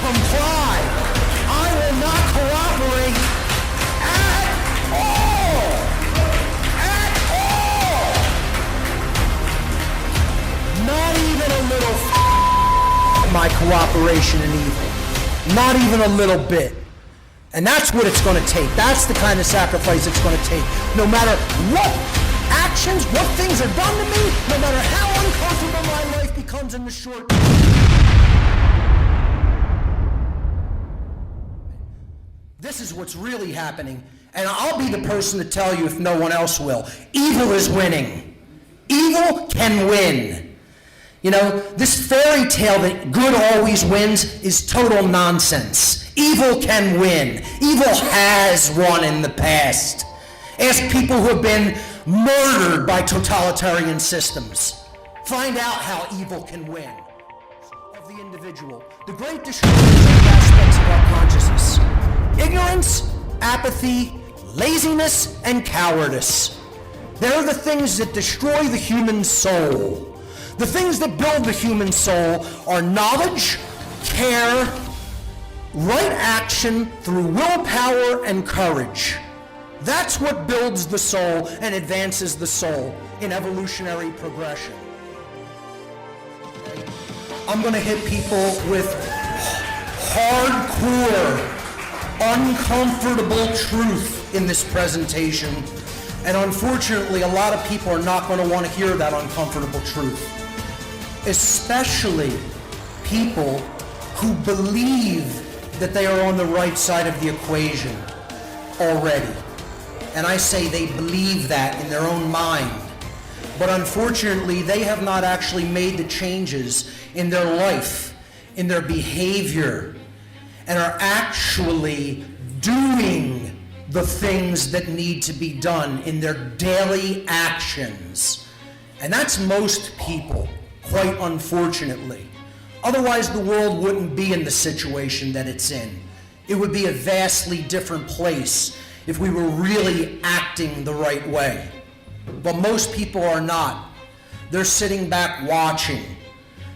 comply. I will not cooperate at all. At all. Not even a little my cooperation in evil. Not even a little bit. And that's what it's going to take. That's the kind of sacrifice it's going to take. No matter what actions, what things are done to me, no matter how uncomfortable my life becomes in the short term. This is what's really happening. And I'll be the person to tell you if no one else will. Evil is winning. Evil can win. You know, this fairy tale that good always wins is total nonsense. Evil can win. Evil has won in the past. Ask people who have been murdered by totalitarian systems. Find out how evil can win. Of the individual. The great destroyers are the aspects of our consciousness. Ignorance, apathy, laziness, and cowardice. They're the things that destroy the human soul. The things that build the human soul are knowledge, care, right action through willpower and courage. That's what builds the soul and advances the soul in evolutionary progression. I'm going to hit people with hardcore, uncomfortable truth in this presentation. And unfortunately, a lot of people are not going to want to hear that uncomfortable truth. Especially people who believe that they are on the right side of the equation already. And I say they believe that in their own mind. But unfortunately, they have not actually made the changes in their life, in their behavior, and are actually doing the things that need to be done in their daily actions. And that's most people, quite unfortunately. Otherwise, the world wouldn't be in the situation that it's in. It would be a vastly different place if we were really acting the right way. But most people are not. They're sitting back watching.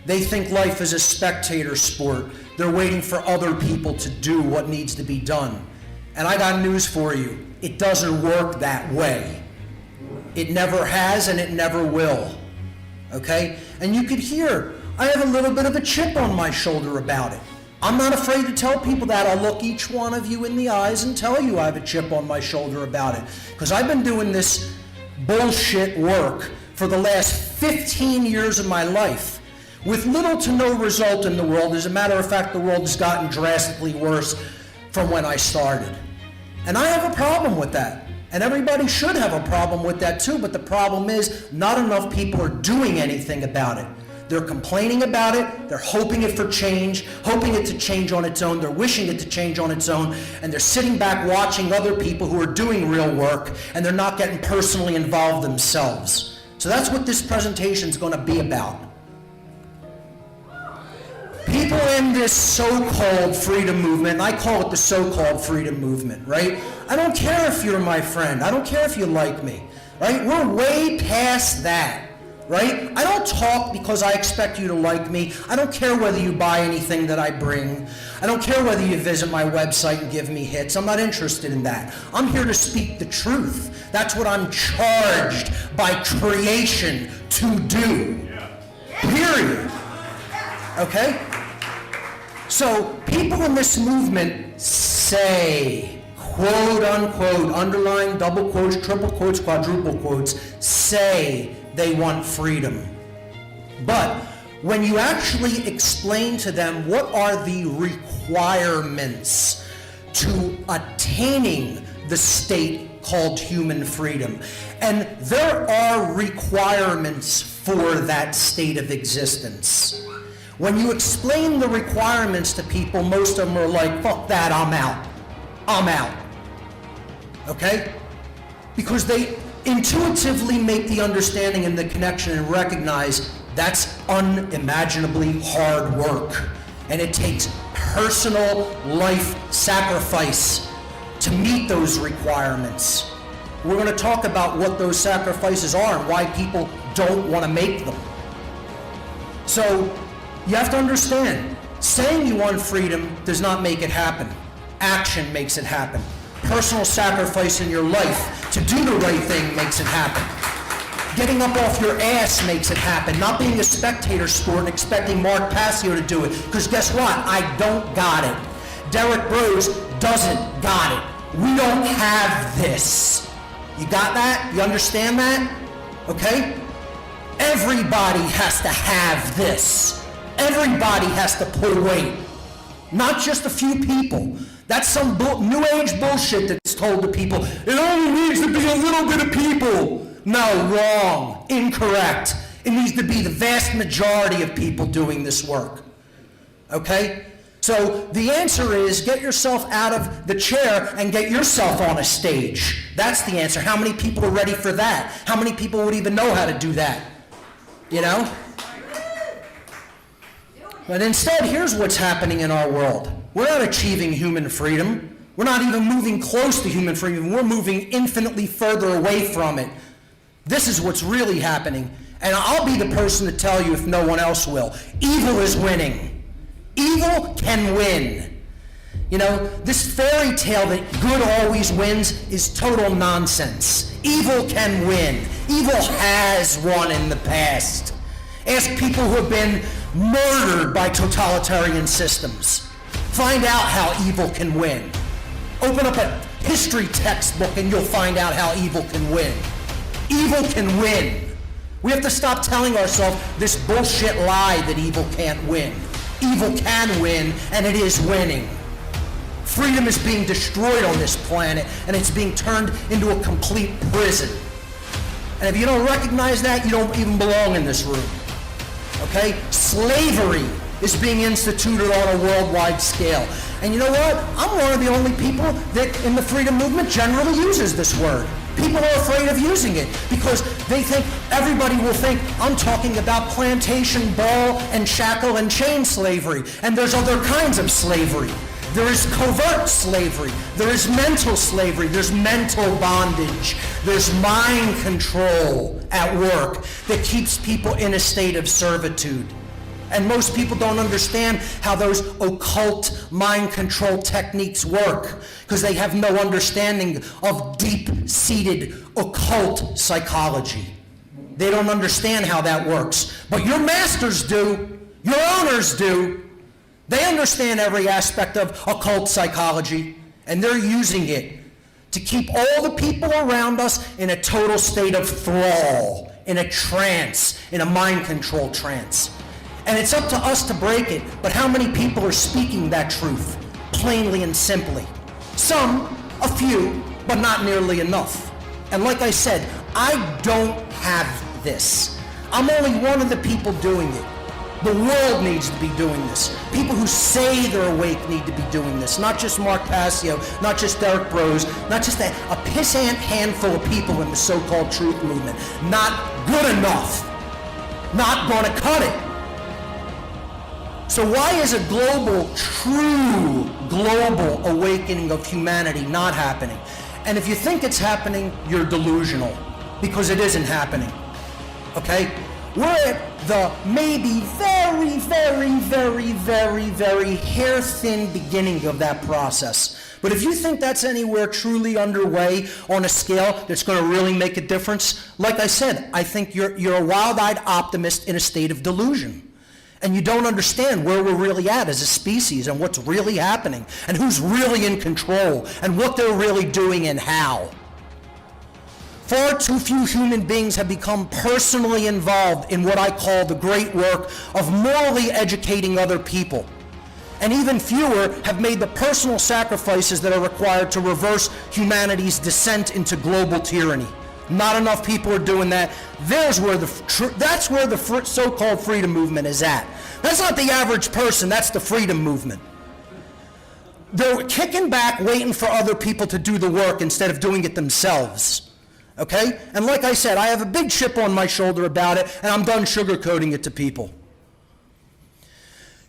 They think life is a spectator sport. They're waiting for other people to do what needs to be done. And I got news for you. It doesn't work that way. It never has and it never will. Okay? And you could hear, I have a little bit of a chip on my shoulder about it. I'm not afraid to tell people that. I'll look each one of you in the eyes and tell you I have a chip on my shoulder about it. Because I've been doing this bullshit work for the last 15 years of my life with little to no result in the world. As a matter of fact, the world has gotten drastically worse from when I started. And I have a problem with that. And everybody should have a problem with that too, but the problem is not enough people are doing anything about it. They're complaining about it, they're hoping it for change, hoping it to change on its own, they're wishing it to change on its own, and they're sitting back watching other people who are doing real work, and they're not getting personally involved themselves. So that's what this presentation is going to be about. People in this so-called freedom movement, and I call it the so-called freedom movement, right? I don't care if you're my friend. I don't care if you like me, right? We're way past that, right? I don't talk because I expect you to like me. I don't care whether you buy anything that I bring. I don't care whether you visit my website and give me hits. I'm not interested in that. I'm here to speak the truth. That's what I'm charged by creation to do, period. Okay? So people in this movement say, quote unquote, underline, double quotes, triple quotes, quadruple quotes, say they want freedom. But when you actually explain to them what are the requirements to attaining the state called human freedom, and there are requirements for that state of existence. When you explain the requirements to people, most of them are like, fuck that, I'm out. I'm out. Okay? Because they intuitively make the understanding and the connection and recognize that's unimaginably hard work. And it takes personal life sacrifice to meet those requirements. We're going to talk about what those sacrifices are and why people don't want to make them. So, you have to understand, Saying you want freedom does not make it happen. Action makes it happen. Personal sacrifice in your life to do the right thing makes it happen. Getting up off your ass makes it happen. Not being a spectator sport and expecting Mark Passio to do it. Because guess what? I don't got it. Derek Bros doesn't got it. We don't have this. You got that? You understand that? Okay? Everybody has to have this. Everybody has to pull weight. Not just a few people. That's some new age bullshit that's told to people. It only needs to be a little bit of people. No, wrong, incorrect. It needs to be the vast majority of people doing this work. Okay? So the answer is get yourself out of the chair and get yourself on a stage. That's the answer. How many people are ready for that? How many people would even know how to do that? You know? But instead, here's what's happening in our world. We're not achieving human freedom. We're not even moving close to human freedom. We're moving infinitely further away from it. This is what's really happening. And I'll be the person to tell you if no one else will. Evil is winning. Evil can win. You know, this fairy tale that good always wins is total nonsense. Evil can win. Evil has won in the past. Ask people who have been murdered by totalitarian systems. Find out how evil can win. Open up a history textbook and you'll find out how evil can win. Evil can win. We have to stop telling ourselves this bullshit lie that evil can't win. Evil can win, and it is winning. Freedom is being destroyed on this planet, and it's being turned into a complete prison. And if you don't recognize that, you don't even belong in this room. Okay? Slavery is being instituted on a worldwide scale. And you know what? I'm one of the only people that in the freedom movement generally uses this word. People are afraid of using it because they think everybody will think I'm talking about plantation, ball, and shackle and chain slavery. And there's other kinds of slavery. There is covert slavery. There is mental slavery. There's mental bondage. There's mind control at work that keeps people in a state of servitude. And most people don't understand how those occult mind control techniques work because they have no understanding of deep-seated occult psychology. They don't understand how that works. But your masters do. Your owners do. They understand every aspect of occult psychology, and they're using it to keep all the people around us in a total state of thrall, in a trance, in a mind control trance. And it's up to us to break it, but how many people are speaking that truth, plainly and simply? Some, a few, but not nearly enough. And like I said, I don't have this. I'm only one of the people doing it. The world needs to be doing this. People who say they're awake need to be doing this. Not just Mark Passio, not just Derek Bros, not just a pissant handful of people in the so-called truth movement. Not good enough. Not going to cut it. So why is a true global awakening of humanity not happening? And if you think it's happening, you're delusional, because it isn't happening, okay? We're at the maybe very, very, very, very, very hair-thin beginning of that process. But if you think that's anywhere truly underway on a scale that's going to really make a difference, like I said, I think you're a wild-eyed optimist in a state of delusion. And you don't understand where we're really at as a species and what's really happening and who's really in control and what they're really doing and how. Far too few human beings have become personally involved in what I call the great work of morally educating other people. And even fewer have made the personal sacrifices that are required to reverse humanity's descent into global tyranny. Not enough people are doing that. That's where the so-called freedom movement is at. That's not the average person, that's the freedom movement. They're kicking back, waiting for other people to do the work instead of doing it themselves. Okay? And like I said, I have a big chip on my shoulder about it, and I'm done sugarcoating it to people.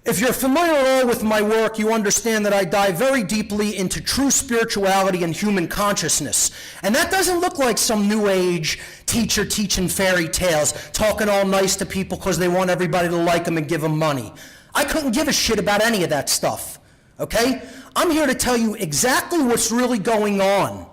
If you're familiar at all with my work, you understand that I dive very deeply into true spirituality and human consciousness. And that doesn't look like some new age teacher teaching fairy tales, talking all nice to people because they want everybody to like them and give them money. I couldn't give a shit about any of that stuff, okay? I'm here to tell you exactly what's really going on.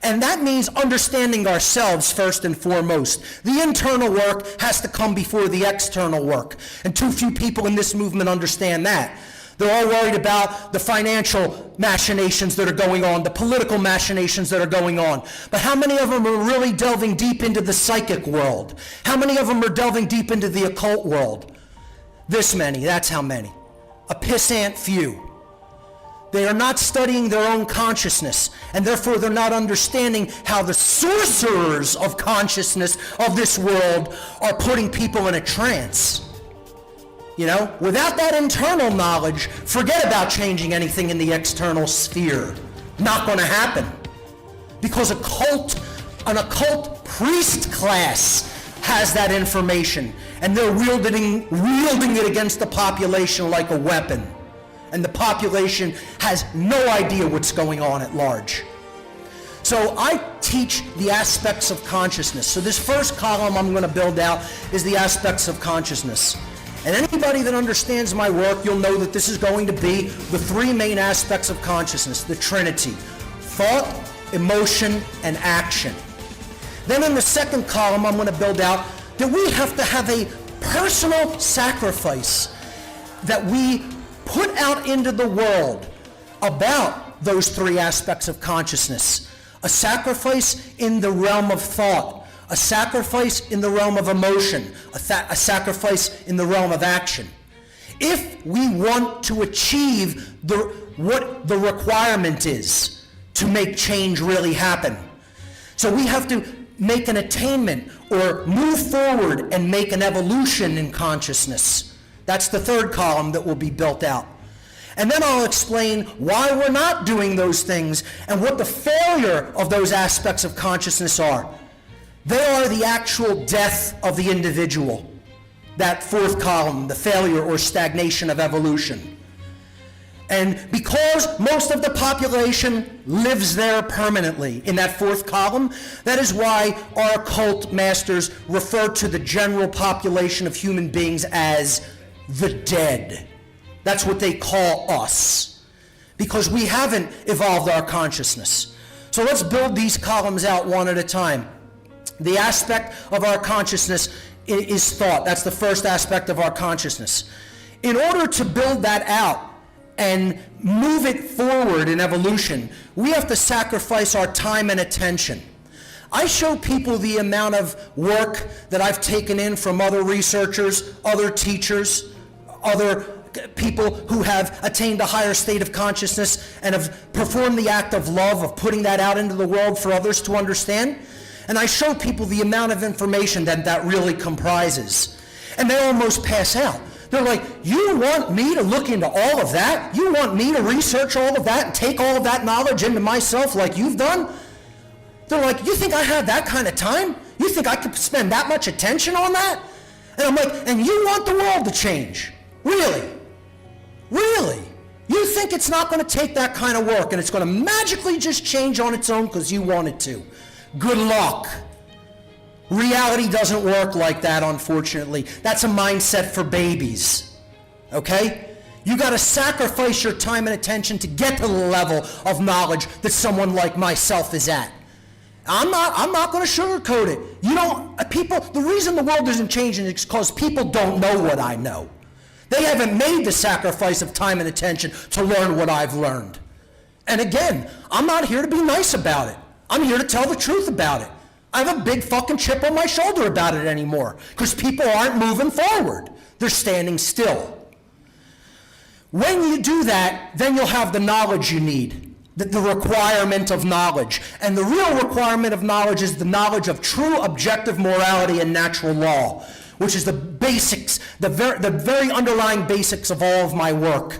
And that means understanding ourselves first and foremost. The internal work has to come before the external work. And too few people in this movement understand that. They're all worried about the financial machinations that are going on, the political machinations that are going on. But how many of them are really delving deep into the psychic world? How many of them are delving deep into the occult world? This many, that's how many. A pissant few. They are not studying their own consciousness, and therefore they're not understanding how the sorcerers of consciousness of this world are putting people in a trance. You know, without that internal knowledge, forget about changing anything in the external sphere. Not going to happen. Because an occult priest class has that information, and they're wielding it against the population like a weapon. And the population has no idea what's going on at large. So I teach the aspects of consciousness. So this first column I'm going to build out is the aspects of consciousness. And anybody that understands my work, you'll know that this is going to be the three main aspects of consciousness, the Trinity: thought, emotion, and action. Then in the second column, I'm going to build out that we have to have a personal sacrifice that we put out into the world about those three aspects of consciousness. A sacrifice in the realm of thought, a sacrifice in the realm of emotion, a sacrifice in the realm of action. If we want to achieve what the requirement is to make change really happen. So we have to make an attainment or move forward and make an evolution in consciousness. That's the third column that will be built out. And then I'll explain why we're not doing those things and what the failure of those aspects of consciousness are. They are the actual death of the individual. That fourth column, the failure or stagnation of evolution. And because most of the population lives there permanently in that fourth column, that is why our occult masters refer to the general population of human beings as the dead. That's what they call us, because we haven't evolved our consciousness. So let's build these columns out one at a time. The aspect of our consciousness is thought. That's the first aspect of our consciousness. In order to build that out and move it forward in evolution, we have to sacrifice our time and attention. I show people the amount of work that I've taken in from other researchers, other teachers, other people who have attained a higher state of consciousness and have performed the act of love, of putting that out into the world for others to understand. And I show people the amount of information that really comprises. And they almost pass out. They're like, you want me to look into all of that? You want me to research all of that and take all of that knowledge into myself like you've done? They're like, you think I have that kind of time? You think I could spend that much attention on that? And I'm like, and you want the world to change? Really? Really? You think it's not going to take that kind of work and it's going to magically just change on its own because you want it to? Good luck. Reality doesn't work like that, unfortunately. That's a mindset for babies. Okay? You got to sacrifice your time and attention to get to the level of knowledge that someone like myself is at. I'm not going to sugarcoat it. The reason the world isn't changing is because people don't know what I know. They haven't made the sacrifice of time and attention to learn what I've learned. And again, I'm not here to be nice about it. I'm here to tell the truth about it. I have a big fucking chip on my shoulder about it anymore because people aren't moving forward. They're standing still. When you do that, then you'll have the knowledge you need, the requirement of knowledge. And the real requirement of knowledge is the knowledge of true objective morality and natural law, which is the basics, the very underlying basics of all of my work.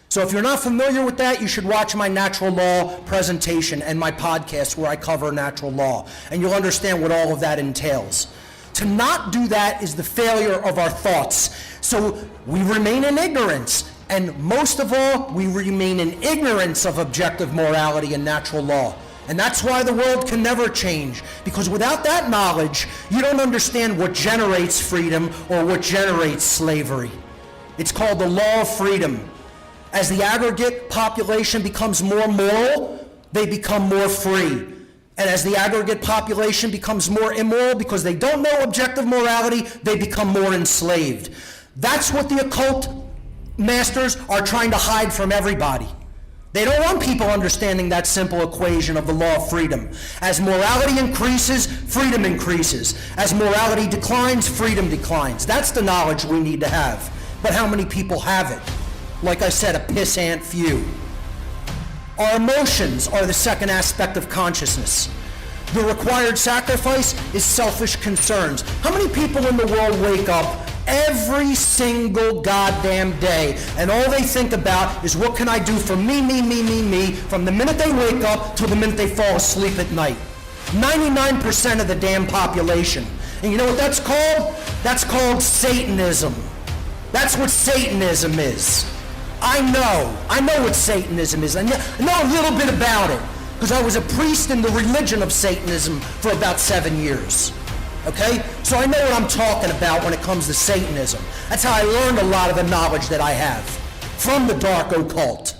So if you're not familiar with that, you should watch my natural law presentation and my podcast where I cover natural law, and you'll understand what all of that entails. To not do that is the failure of our thoughts. So we remain in ignorance, and most of all, we remain in ignorance of objective morality and natural law. And that's why the world can never change, because without that knowledge, you don't understand what generates freedom or what generates slavery. It's called the law of freedom. As the aggregate population becomes more moral, they become more free. And as the aggregate population becomes more immoral because they don't know objective morality, they become more enslaved. That's what the occult masters are trying to hide from everybody. They don't want people understanding that simple equation of the law of freedom. As morality increases, freedom increases. As morality declines, freedom declines. That's the knowledge we need to have. But how many people have it? Like I said, a pissant few. Our emotions are the second aspect of consciousness. The required sacrifice is selfish concerns. How many people in the world wake up every single goddamn day and all they think about is what can I do for me, from the minute they wake up till the minute they fall asleep at night? 99% of the damn population. And you know what that's called? That's called Satanism. That's what Satanism is. I know what Satanism is. I know a little bit about it because I was a priest in the religion of Satanism for about 7 years. Okay? So I know what I'm talking about when it comes to Satanism. That's how I learned a lot of the knowledge that I have from the dark occult.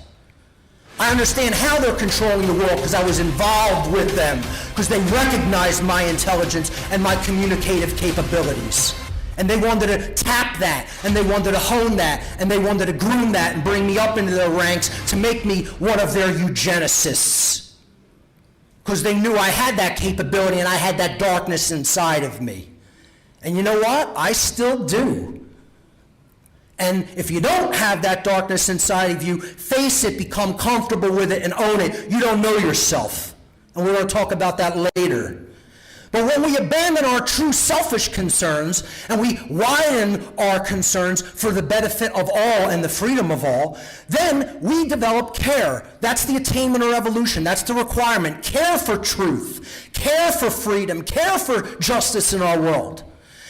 I understand how they're controlling the world because I was involved with them, because they recognized my intelligence and my communicative capabilities. And they wanted to tap that, and they wanted to hone that, and they wanted to groom that and bring me up into their ranks to make me one of their eugenicists. Because they knew I had that capability and I had that darkness inside of me. And you know what? I still do. And if you don't have that darkness inside of you, face it, become comfortable with it, and own it. You don't know yourself. And we're going to talk about that later. But when we abandon our true selfish concerns and we widen our concerns for the benefit of all and the freedom of all, then we develop care. That's the attainment or evolution. That's the requirement. Care for truth, care for freedom, care for justice in our world.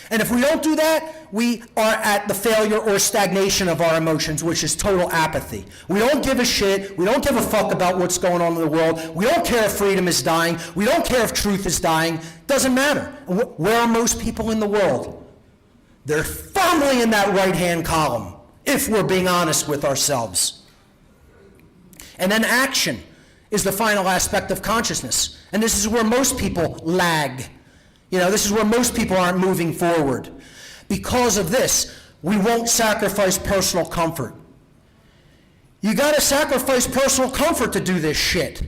And if we don't do that, we are at the failure or stagnation of our emotions, which is total apathy. We don't give a shit. We don't give a fuck about what's going on in the world. We don't care if freedom is dying. We don't care if truth is dying. Doesn't matter. Where are most people in the world? They're firmly in that right-hand column, if we're being honest with ourselves. And then action is the final aspect of consciousness. And this is where most people lag. You know, this is where most people aren't moving forward. Because of this, we won't sacrifice personal comfort. You got to sacrifice personal comfort to do this shit.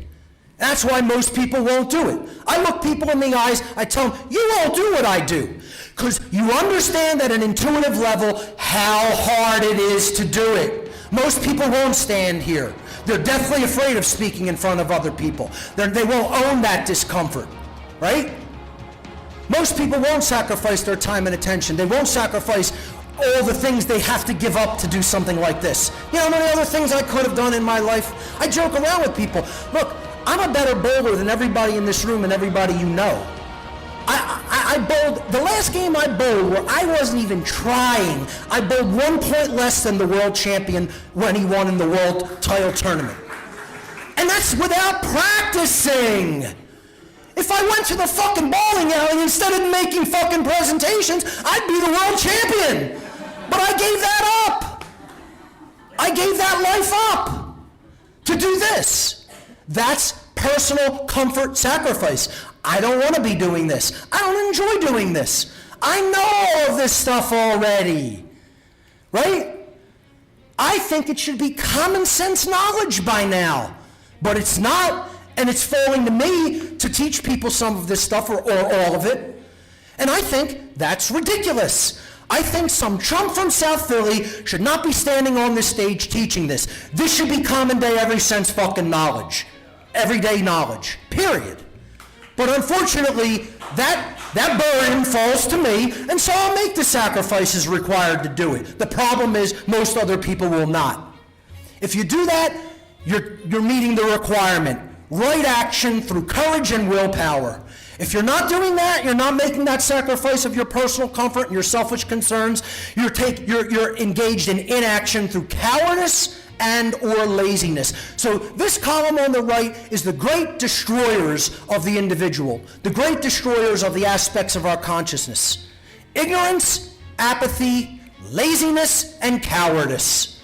That's why most people won't do it. I look people in the eyes, I tell them, you won't do what I do. Because you understand at an intuitive level how hard it is to do it. Most people won't stand here. They're deathly afraid of speaking in front of other people. They won't own that discomfort, right? Most people won't sacrifice their time and attention. They won't sacrifice all the things they have to give up to do something like this. You know how many other things I could have done in my life? I joke around with people. Look, I'm a better bowler than everybody in this room and everybody you know. I bowled, the last game I bowled where I wasn't even trying, I bowled 1 point less than the world champion when he won in the world title tournament. And that's without practicing. If I went to the fucking bowling alley instead of making fucking presentations, I'd be the world champion. But I gave that up. I gave that life up to do this. That's personal comfort sacrifice. I don't want to be doing this. I don't enjoy doing this. I know all of this stuff already. Right? I think it should be common sense knowledge by now. But it's not. And it's falling to me to teach people some of this stuff or all of it. And I think that's ridiculous. I think some chump from South Philly should not be standing on this stage teaching this. This should be common day, every sense fucking knowledge. Everyday knowledge, period. But unfortunately, that burden falls to me, and so I'll make the sacrifices required to do it. The problem is most other people will not. If you do that, you're meeting the requirement. Right action through courage and willpower. If you're not doing that, you're not making that sacrifice of your personal comfort and your selfish concerns, you're engaged in inaction through cowardice and or laziness. So this column on the right is the great destroyers of the individual, the great destroyers of the aspects of our consciousness. Ignorance, apathy, laziness and cowardice.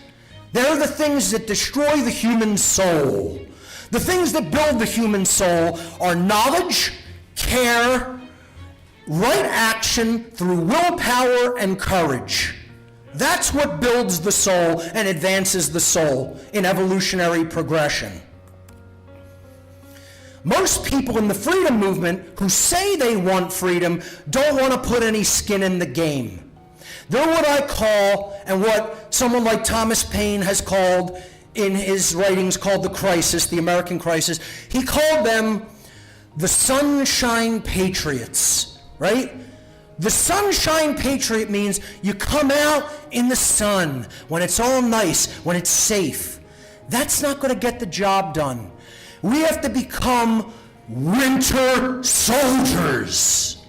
They're the things that destroy the human soul. The things that build the human soul are knowledge, care, right action through willpower and courage. That's what builds the soul and advances the soul in evolutionary progression. Most people in the freedom movement who say they want freedom don't want to put any skin in the game. They're what I call, and what someone like Thomas Paine has called in his writings called the crisis, the American crisis, he called them the sunshine patriots, right? The sunshine patriot means you come out in the sun when it's all nice, when it's safe. That's not going to get the job done. We have to become winter soldiers.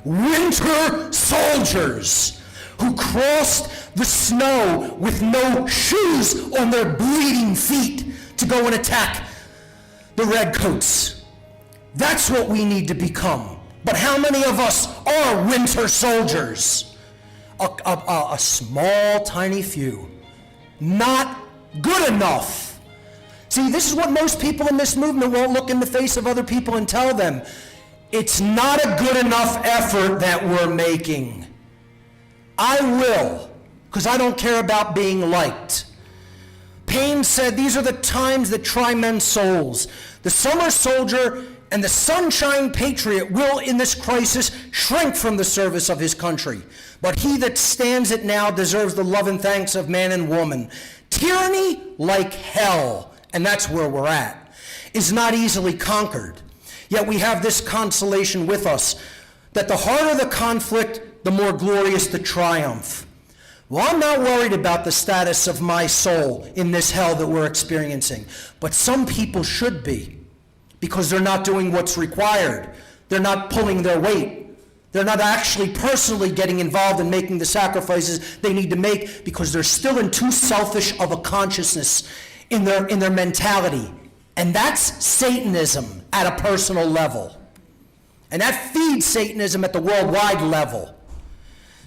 Winter soldiers who crossed the snow with no shoes on their bleeding feet to go and attack the redcoats. That's what we need to become. But how many of us are winter soldiers? A small, tiny few. Not good enough. See, this is what most people in this movement won't look in the face of other people and tell them. It's not a good enough effort that we're making. I will, because I don't care about being liked. Paine said these are the times that try men's souls. The summer soldier and the sunshine patriot will, in this crisis, shrink from the service of his country. But he that stands it now deserves the love and thanks of man and woman. Tyranny, like hell, and that's where we're at, is not easily conquered. Yet we have this consolation with us, that the harder the conflict, the more glorious the triumph. Well, I'm not worried about the status of my soul in this hell that we're experiencing, but some people should be, because they're not doing what's required. They're not pulling their weight. They're not actually personally getting involved in making the sacrifices they need to make, because they're still in too selfish of a consciousness in their mentality. And that's Satanism at a personal level. And that feeds Satanism at the worldwide level.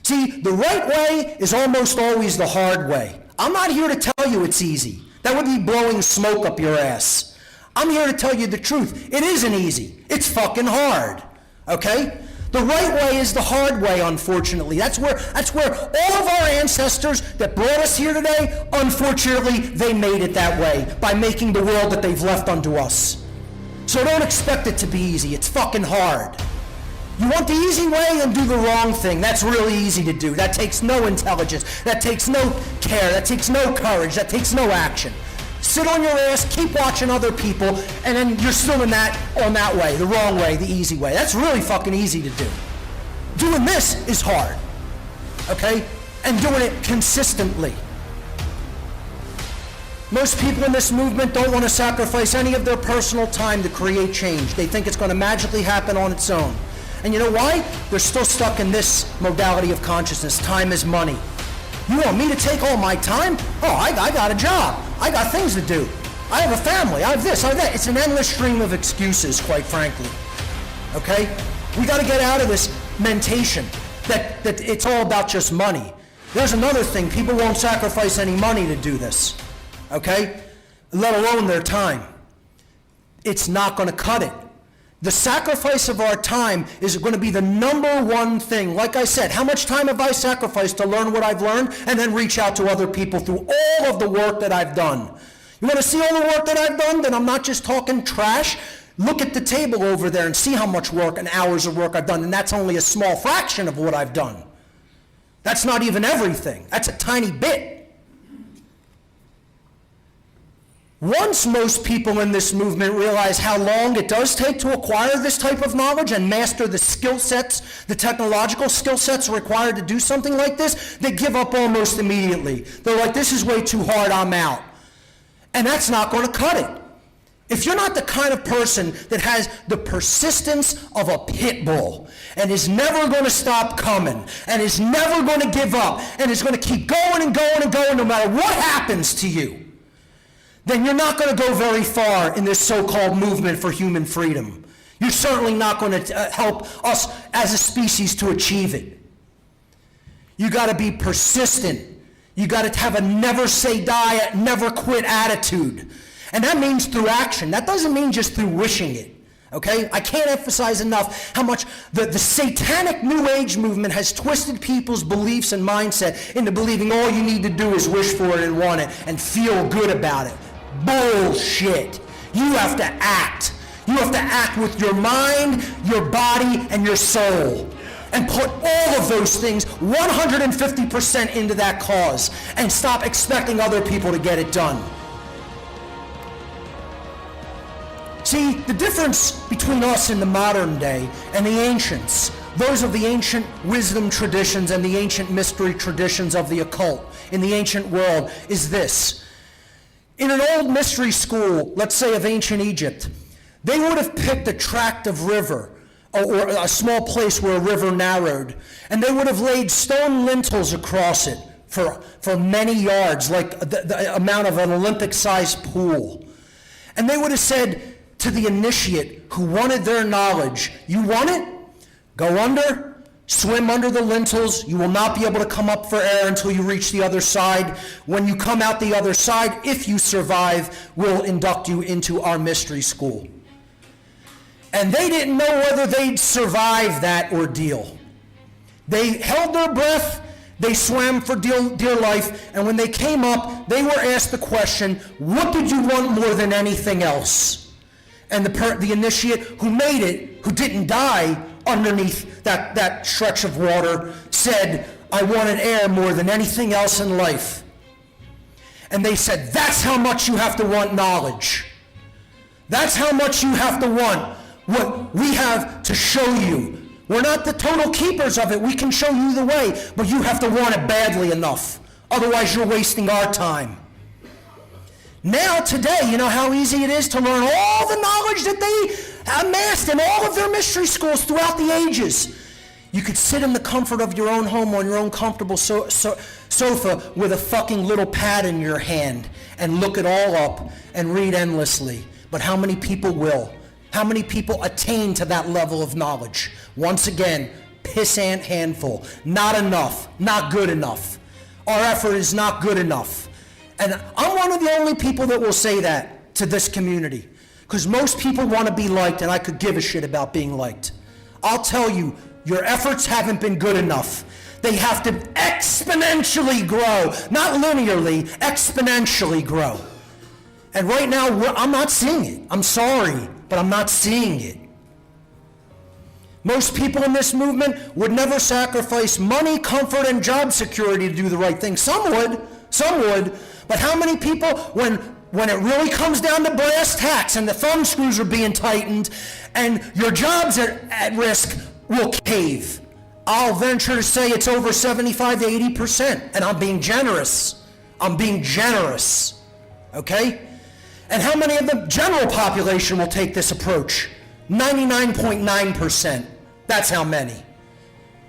See, the right way is almost always the hard way. I'm not here to tell you it's easy. That would be blowing smoke up your ass. I'm here to tell you the truth. It isn't easy. It's fucking hard. Okay? The right way is the hard way, unfortunately. That's where all of our ancestors that brought us here today, unfortunately, they made it that way by making the world that they've left unto us. So don't expect it to be easy. It's fucking hard. You want the easy way and do the wrong thing. That's really easy to do. That takes no intelligence. That takes no care. That takes no courage. That takes no action. Sit on your ass, keep watching other people, and then you're still on that way, the wrong way, the easy way. That's really fucking easy to do. Doing this is hard, okay? And doing it consistently. Most people in this movement don't want to sacrifice any of their personal time to create change. They think it's going to magically happen on its own. And you know why? They're still stuck in this modality of consciousness. Time is money. You want me to take all my time? Oh, I got a job. I got things to do. I have a family. I have this, I have that. It's an endless stream of excuses, quite frankly. Okay? We got to get out of this mentation that it's all about just money. There's another thing. People won't sacrifice any money to do this. Okay? Let alone their time. It's not going to cut it. The sacrifice of our time is going to be the number one thing. Like I said, how much time have I sacrificed to learn what I've learned and then reach out to other people through all of the work that I've done? You want to see all the work that I've done? Then I'm not just talking trash. Look at the table over there and see how much work and hours of work I've done, and that's only a small fraction of what I've done. That's not even everything. That's a tiny bit. Once most people in this movement realize how long it does take to acquire this type of knowledge and master the skill sets, the technological skill sets required to do something like this, they give up almost immediately. They're like, this is way too hard, I'm out. And that's not going to cut it. If you're not the kind of person that has the persistence of a pit bull and is never going to stop coming and is never going to give up and is going to keep going and going and going no matter what happens to you, then you're not going to go very far in this so-called movement for human freedom. You're certainly not going to help us as a species to achieve it. You got to be persistent. You got to have a never say die, never quit attitude. And that means through action. That doesn't mean just through wishing it. Okay? I can't emphasize enough how much the satanic New Age movement has twisted people's beliefs and mindset into believing all you need to do is wish for it and want it and feel good about it. Bullshit. You have to act. You have to act with your mind, your body, and your soul. And put all of those things 150% into that cause. And stop expecting other people to get it done. See, the difference between us in the modern day and the ancients, those of the ancient wisdom traditions and the ancient mystery traditions of the occult in the ancient world, is this. In an old mystery school, let's say of ancient Egypt, they would have picked a tract of river, or a small place where a river narrowed, and they would have laid stone lintels across it for many yards, like the amount of an Olympic-sized pool. And they would have said to the initiate who wanted their knowledge, you want it? Go under, swim under the lintels. You will not be able to come up for air until you reach the other side. When you come out the other side, if you survive, we'll induct you into our mystery school. And they didn't know whether they'd survive that ordeal. They held their breath, they swam for dear life, and when they came up, they were asked the question, what did you want more than anything else? And the initiate who made it, who didn't die underneath that stretch of water, said, I wanted air more than anything else in life. And they said, that's how much you have to want knowledge. That's how much you have to want what we have to show you. We're not the total keepers of it. We can show you the way, but you have to want it badly enough. Otherwise, you're wasting our time. Now, today, you know how easy it is to learn all the knowledge that they amassed in all of their mystery schools throughout the ages. You could sit in the comfort of your own home on your own comfortable sofa with a fucking little pad in your hand and look it all up and read endlessly. But how many people will? How many people attain to that level of knowledge? Once again, pissant handful. Not enough. Not good enough. Our effort is not good enough. And I'm one of the only people that will say that to this community. Because most people want to be liked, and I could give a shit about being liked. I'll tell you, your efforts haven't been good enough. They have to exponentially grow. Not linearly, exponentially grow. And right now, I'm not seeing it. I'm sorry, but I'm not seeing it. Most people in this movement would never sacrifice money, comfort, and job security to do the right thing. Some would, but how many people, when it really comes down to brass tacks and the thumb screws are being tightened and your job's at risk, will cave? I'll venture to say it's over 75 to 80%, and I'm being generous. Okay? And how many of the general population will take this approach? 99.9%. That's how many.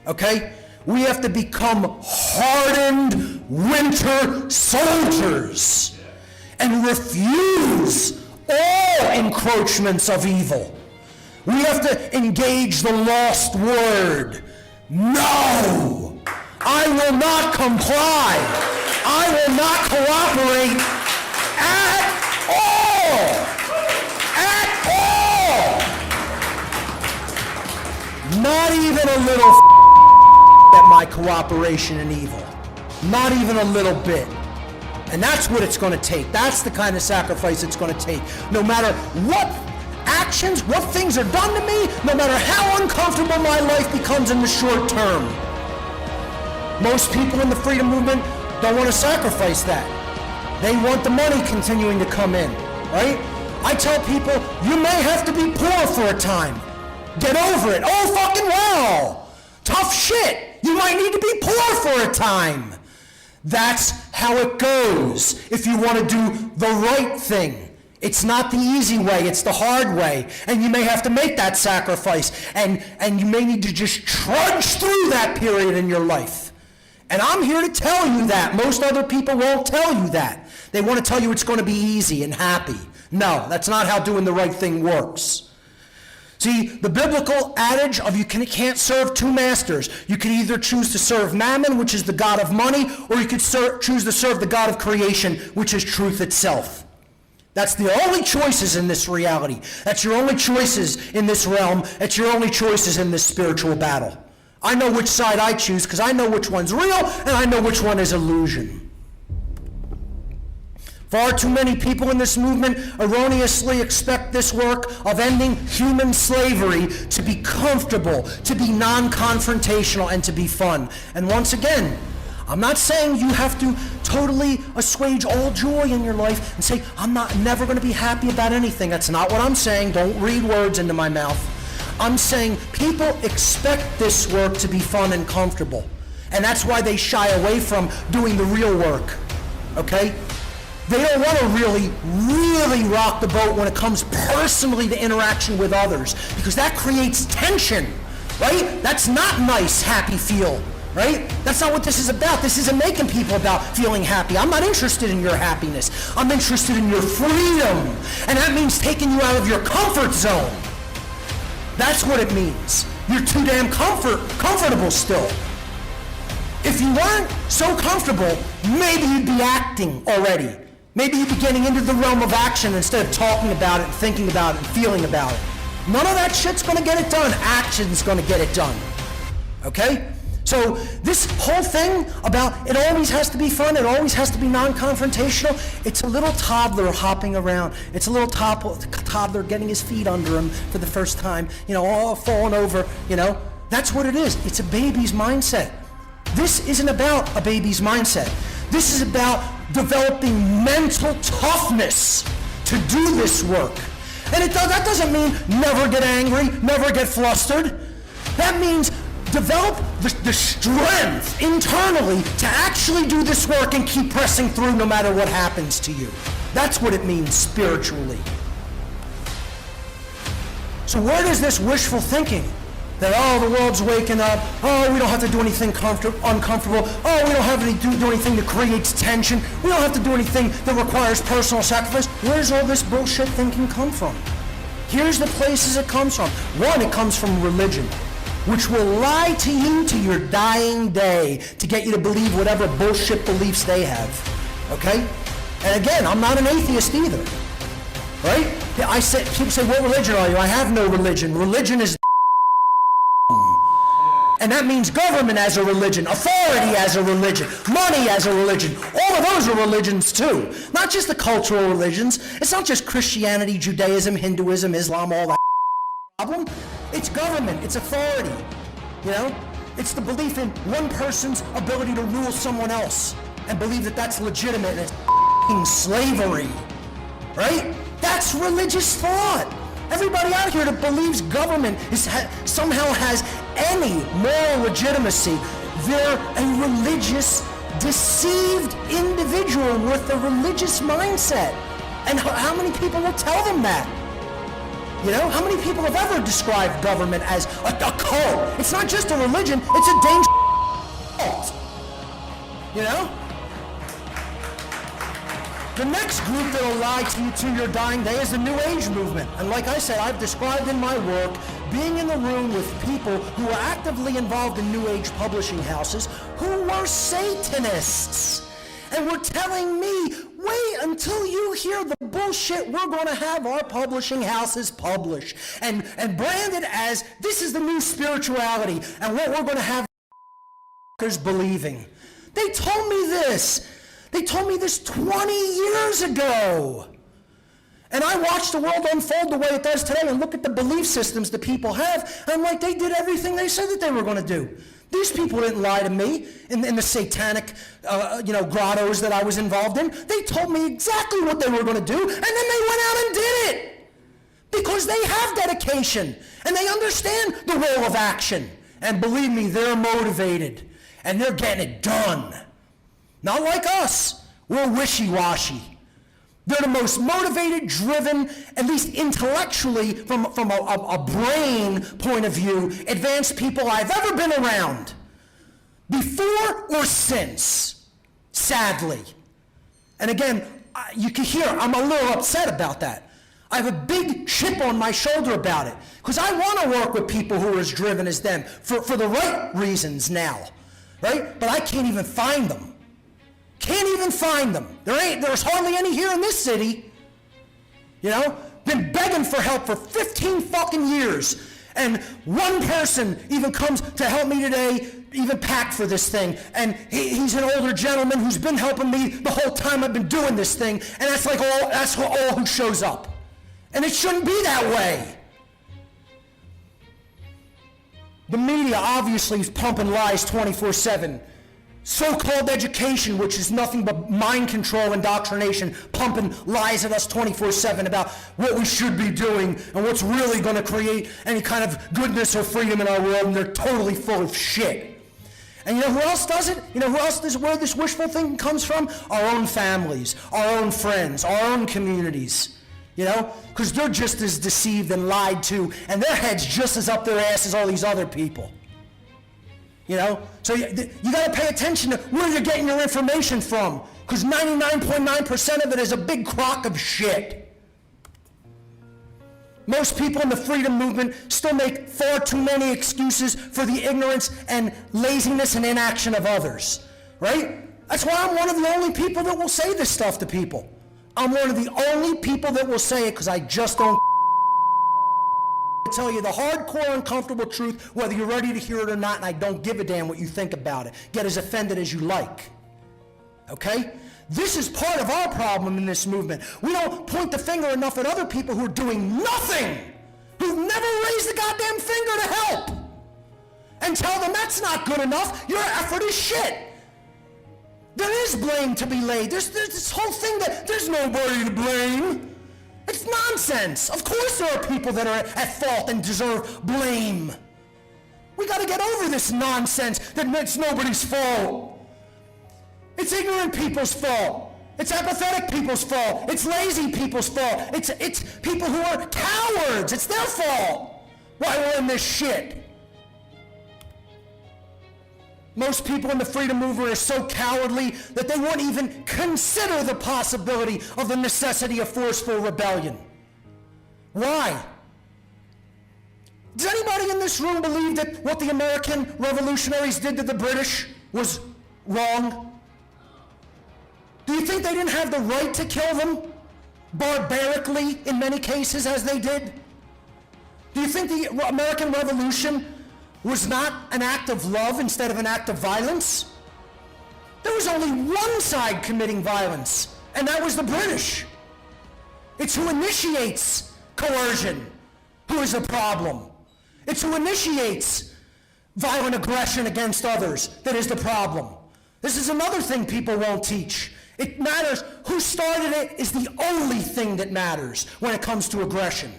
Okay? We have to become hardened winter soldiers and refuse all encroachments of evil. We have to engage the lost word. No! I will not comply. I will not cooperate at all. At all. Not even a little at my cooperation in evil. Not even a little bit. And that's what it's going to take. That's the kind of sacrifice it's going to take. No matter what actions, what things are done to me, no matter how uncomfortable my life becomes in the short term. Most people in the freedom movement don't want to sacrifice that. They want the money continuing to come in, right? I tell people, you may have to be poor for a time. Get over it. Oh, fucking well. Tough shit. You might need to be poor for a time. That's how it goes if you want to do the right thing. It's not the easy way, it's the hard way. And you may have to make that sacrifice. And you may need to just trudge through that period in your life. And I'm here to tell you that. Most other people won't tell you that. They want to tell you it's going to be easy and happy. No, that's not how doing the right thing works. See, the biblical adage of you can't serve two masters. You can either choose to serve Mammon, which is the god of money, or you could choose to serve the God of creation, which is truth itself. That's the only choices in this reality. That's your only choices in this realm. It's your only choices in this spiritual battle. I know which side I choose because I know which one's real and I know which one is illusion. Far too many people in this movement erroneously expect this work of ending human slavery to be comfortable, to be non-confrontational, and to be fun. And once again, I'm not saying you have to totally assuage all joy in your life and say, I'm never going to be happy about anything. That's not what I'm saying. Don't read words into my mouth. I'm saying people expect this work to be fun and comfortable. And that's why they shy away from doing the real work. Okay? They don't want to really rock the boat when it comes personally to interaction with others, because that creates tension, right? That's not nice, happy feel, right? That's not what this is about. This isn't making people about feeling happy. I'm not interested in your happiness. I'm interested in your freedom. And that means taking you out of your comfort zone. That's what it means. You're too damn comfortable still. If you weren't so comfortable, maybe you'd be acting already. Maybe you'd be getting into the realm of action instead of talking about it, thinking about it, and feeling about it. None of that shit's going to get it done. Action's going to get it done. Okay? So this whole thing about it always has to be fun, it always has to be non-confrontational, it's a little toddler hopping around. It's a little toddler getting his feet under him for the first time, all falling over, That's what it is. It's a baby's mindset. This isn't about a baby's mindset. This is about developing mental toughness to do this work. And that doesn't mean never get angry, never get flustered. That means develop the strength internally to actually do this work and keep pressing through no matter what happens to you. That's what it means spiritually. So where does this wishful thinking that, the world's waking up, we don't have to do anything uncomfortable, we don't have to do anything that creates tension, we don't have to do anything that requires personal sacrifice. Where's all this bullshit thinking come from? Here's the places it comes from. One, it comes from religion, which will lie to you to your dying day to get you to believe whatever bullshit beliefs they have. Okay? And again, I'm not an atheist either. Right? People say, what religion are you? I have no religion. Religion is and that means government as a religion, authority as a religion, money as a religion. All of those are religions too. Not just the cultural religions. It's not just Christianity, Judaism, Hinduism, Islam, all that problem. It's government, it's authority. It's the belief in one person's ability to rule someone else and believe that that's legitimate and it's slavery. Right? That's religious thought. Everybody out here that believes government somehow has any moral legitimacy, they're a religious, deceived individual with a religious mindset. And how many people will tell them that? How many people have ever described government as a cult? It's not just a religion, it's a dangerous cult. The next group that will lie to you to your dying day is the New Age movement. And like I said, I've described in my work being in the room with people who were actively involved in New Age publishing houses who were Satanists and were telling me, wait until you hear the bullshit we're going to have our publishing houses publish and brand it as this is the new spirituality and what we're going to have believing. They told me this. They told me this 20 years ago. And I watch the world unfold the way it does today and look at the belief systems that people have. And I'm like, they did everything they said that they were going to do. These people didn't lie to me in the satanic, grottos that I was involved in. They told me exactly what they were going to do, and then they went out and did it. Because they have dedication, and they understand the role of action. And believe me, they're motivated, and they're getting it done. Not like us. We're wishy-washy. They're the most motivated, driven, at least intellectually, from a brain point of view, advanced people I've ever been around. Before or since, sadly. And again, you can hear I'm a little upset about that. I have a big chip on my shoulder about it because I want to work with people who are as driven as them for the right reasons now, right? But I can't even find them. Can't even find them. There's hardly any here in this city. You know, been begging for help for 15 fucking years. And one person even comes to help me today, even pack for this thing. And he's an older gentleman who's been helping me the whole time I've been doing this thing. And that's all who shows up. And it shouldn't be that way. The media obviously is pumping lies 24/7. So-called education, which is nothing but mind control, indoctrination, pumping lies at us 24/7 about what we should be doing and what's really going to create any kind of goodness or freedom in our world, and they're totally full of shit. And you know who else does it? You know who else does where this wishful thinking comes from? Our own families, our own friends, our own communities. You know, because they're just as deceived and lied to, and their head's just as up their ass as all these other people. You know, so you got to pay attention to where you're getting your information from, because 99.9% of it is a big crock of shit. Most people in the freedom movement still make far too many excuses for the ignorance and laziness and inaction of others, right? That's why I'm one of the only people that will say this stuff to people. I'm one of the only people that will say it because I just don't tell you the hardcore, uncomfortable truth, whether you're ready to hear it or not, and I don't give a damn what you think about it. Get as offended as you like. Okay? This is part of our problem in this movement. We don't point the finger enough at other people who are doing nothing, who've never raised a goddamn finger to help, and tell them that's not good enough. Your effort is shit. There is blame to be laid. There's this whole thing that there's nobody to blame. It's nonsense. Of course there are people that are at fault and deserve blame. We got to get over this nonsense that it's nobody's fault. It's ignorant people's fault. It's apathetic people's fault. It's lazy people's fault. It's people who are cowards. It's their fault why we're in this shit. Most people in the freedom movement are so cowardly that they won't even consider the possibility of the necessity of forceful rebellion. Why? Does anybody in this room believe that what the American revolutionaries did to the British was wrong? Do you think they didn't have the right to kill them barbarically in many cases as they did? Do you think the American Revolution was not an act of love instead of an act of violence? There was only one side committing violence, and that was the British. It's who initiates coercion who is the problem. It's who initiates violent aggression against others that is the problem. This is another thing people won't teach. It matters. Who started it is the only thing that matters when it comes to aggression.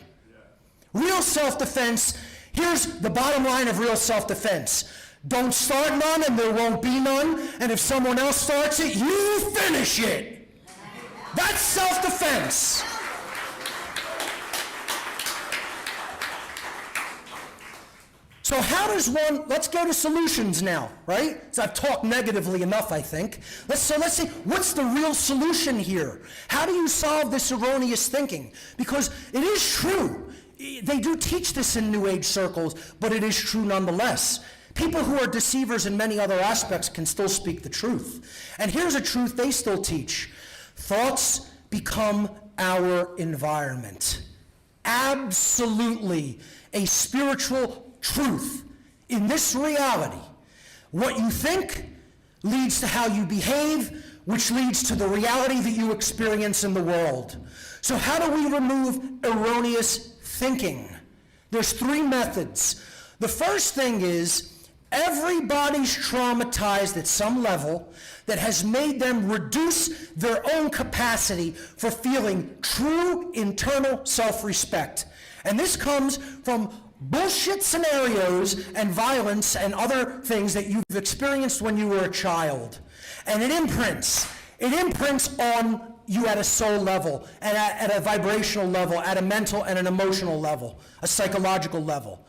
Real self-defense. Here's the bottom line of real self-defense. Don't start none and there won't be none, and if someone else starts it, you finish it. That's self-defense. So how does one, let's go to solutions now, right? So I've talked negatively enough, I think. Let's see, what's the real solution here? How do you solve this erroneous thinking? Because it is true. They do teach this in New Age circles, but it is true nonetheless. People who are deceivers in many other aspects can still speak the truth. And here's a truth they still teach. Thoughts become our environment. Absolutely a spiritual truth in this reality. What you think leads to how you behave, which leads to the reality that you experience in the world. So how do we remove erroneous thinking? There's three methods. The first thing is everybody's traumatized at some level that has made them reduce their own capacity for feeling true internal self-respect. And this comes from bullshit scenarios and violence and other things that you've experienced when you were a child. And it imprints on you at a soul level, and at a vibrational level, at a mental and an emotional level, a psychological level.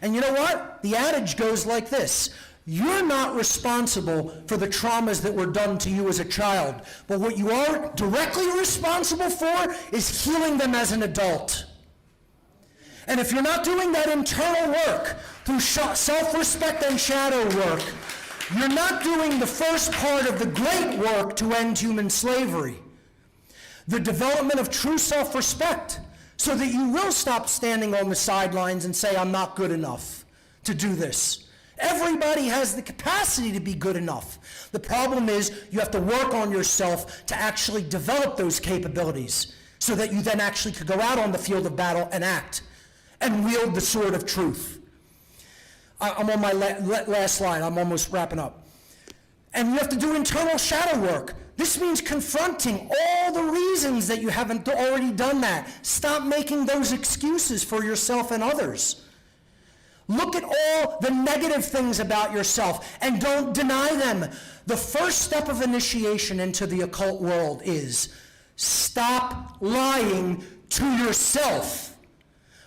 And you know what? The adage goes like this. You're not responsible for the traumas that were done to you as a child, but what you are directly responsible for is healing them as an adult. And if you're not doing that internal work through self-respect and shadow work, you're not doing the first part of the great work to end human slavery. The development of true self-respect, so that you will stop standing on the sidelines and say, I'm not good enough to do this. Everybody has the capacity to be good enough. The problem is you have to work on yourself to actually develop those capabilities so that you then actually could go out on the field of battle and act and wield the sword of truth. I'm on my last slide. I'm almost wrapping up. And you have to do internal shadow work. This means confronting all the reasons that you haven't already done that. Stop making those excuses for yourself and others. Look at all the negative things about yourself and don't deny them. The first step of initiation into the occult world is stop lying to yourself.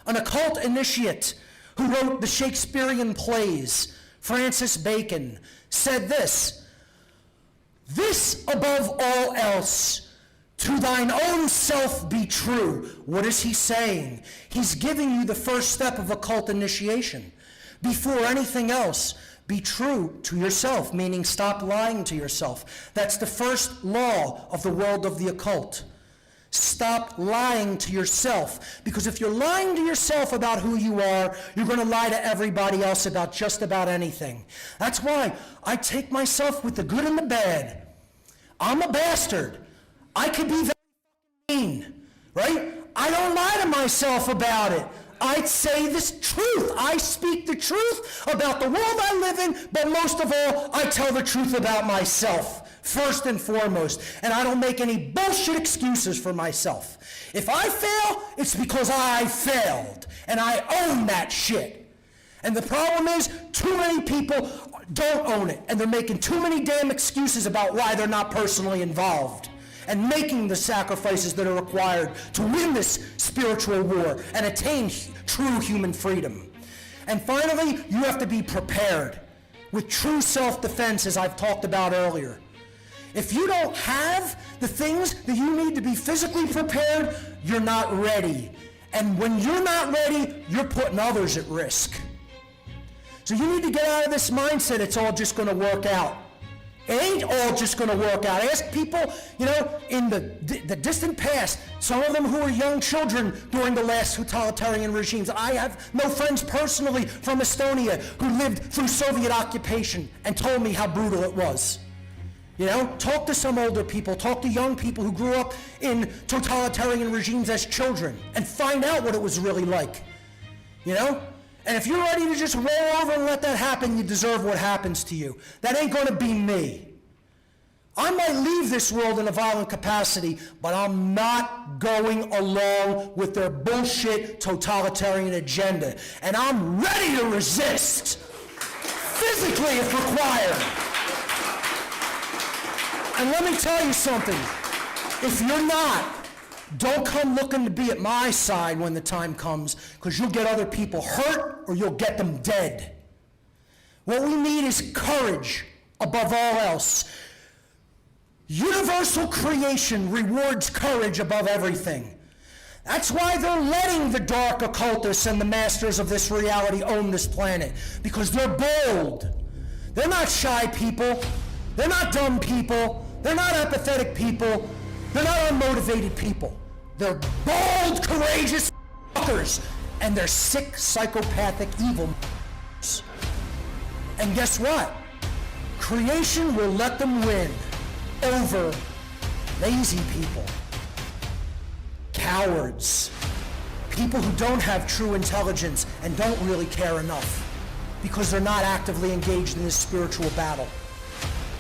An occult initiate who wrote the Shakespearean plays, Francis Bacon, said this above all else, to thine own self be true. What is he saying? He's giving you the first step of occult initiation. Before anything else, be true to yourself, meaning stop lying to yourself. That's the first law of the world of the occult. Stop lying to yourself, because if you're lying to yourself about who you are, you're going to lie to everybody else about just about anything. That's why I take myself with the good and the bad. I'm a bastard. I could be very mean, right? I don't lie to myself about it. I say this truth. I speak the truth about the world I live in, but most of all, I tell the truth about myself, first and foremost. And I don't make any bullshit excuses for myself. If I fail, it's because I failed, and I own that shit. And the problem is, too many people don't own it, and they're making too many damn excuses about why they're not personally involved and making the sacrifices that are required to win this spiritual war and attain true human freedom. And finally, you have to be prepared with true self-defense, as I've talked about earlier. If you don't have the things that you need to be physically prepared, you're not ready. And when you're not ready, you're putting others at risk. So you need to get out of this mindset it's all just going to work out. It ain't all just going to work out. Ask people, in the distant past, some of them who were young children during the last totalitarian regimes. I have no friends personally from Estonia who lived through Soviet occupation and told me how brutal it was. Talk to some older people, talk to young people who grew up in totalitarian regimes as children and find out what it was really like. And if you're ready to just roll over and let that happen, you deserve what happens to you. That ain't going to be me. I might leave this world in a violent capacity, but I'm not going along with their bullshit totalitarian agenda. And I'm ready to resist, physically if required. And let me tell you something. If you're not, don't come looking to be at my side when the time comes, because you'll get other people hurt or you'll get them dead. What we need is courage above all else. Universal creation rewards courage above everything. That's why they're letting the dark occultists and the masters of this reality own this planet, because they're bold. They're not shy people. They're not dumb people. They're not apathetic people. They're not unmotivated people. They're bold, courageous fuckers, and they're sick, psychopathic, evil fuckers. And guess what? Creation will let them win over lazy people, cowards, people who don't have true intelligence and don't really care enough because they're not actively engaged in this spiritual battle.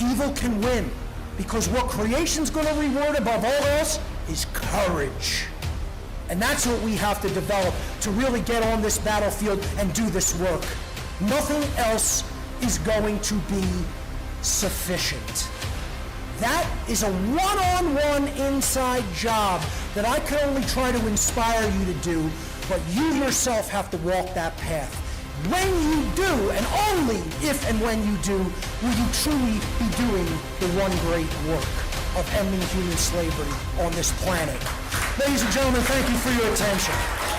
Evil can win, because what creation's going to reward above all else is courage. And that's what we have to develop to really get on this battlefield and do this work. Nothing else is going to be sufficient. That is a one-on-one inside job that I can only try to inspire you to do, but you yourself have to walk that path. When you do, and only if and when you do, will you truly be doing the one great work of ending human slavery on this planet. Ladies and gentlemen, thank you for your attention.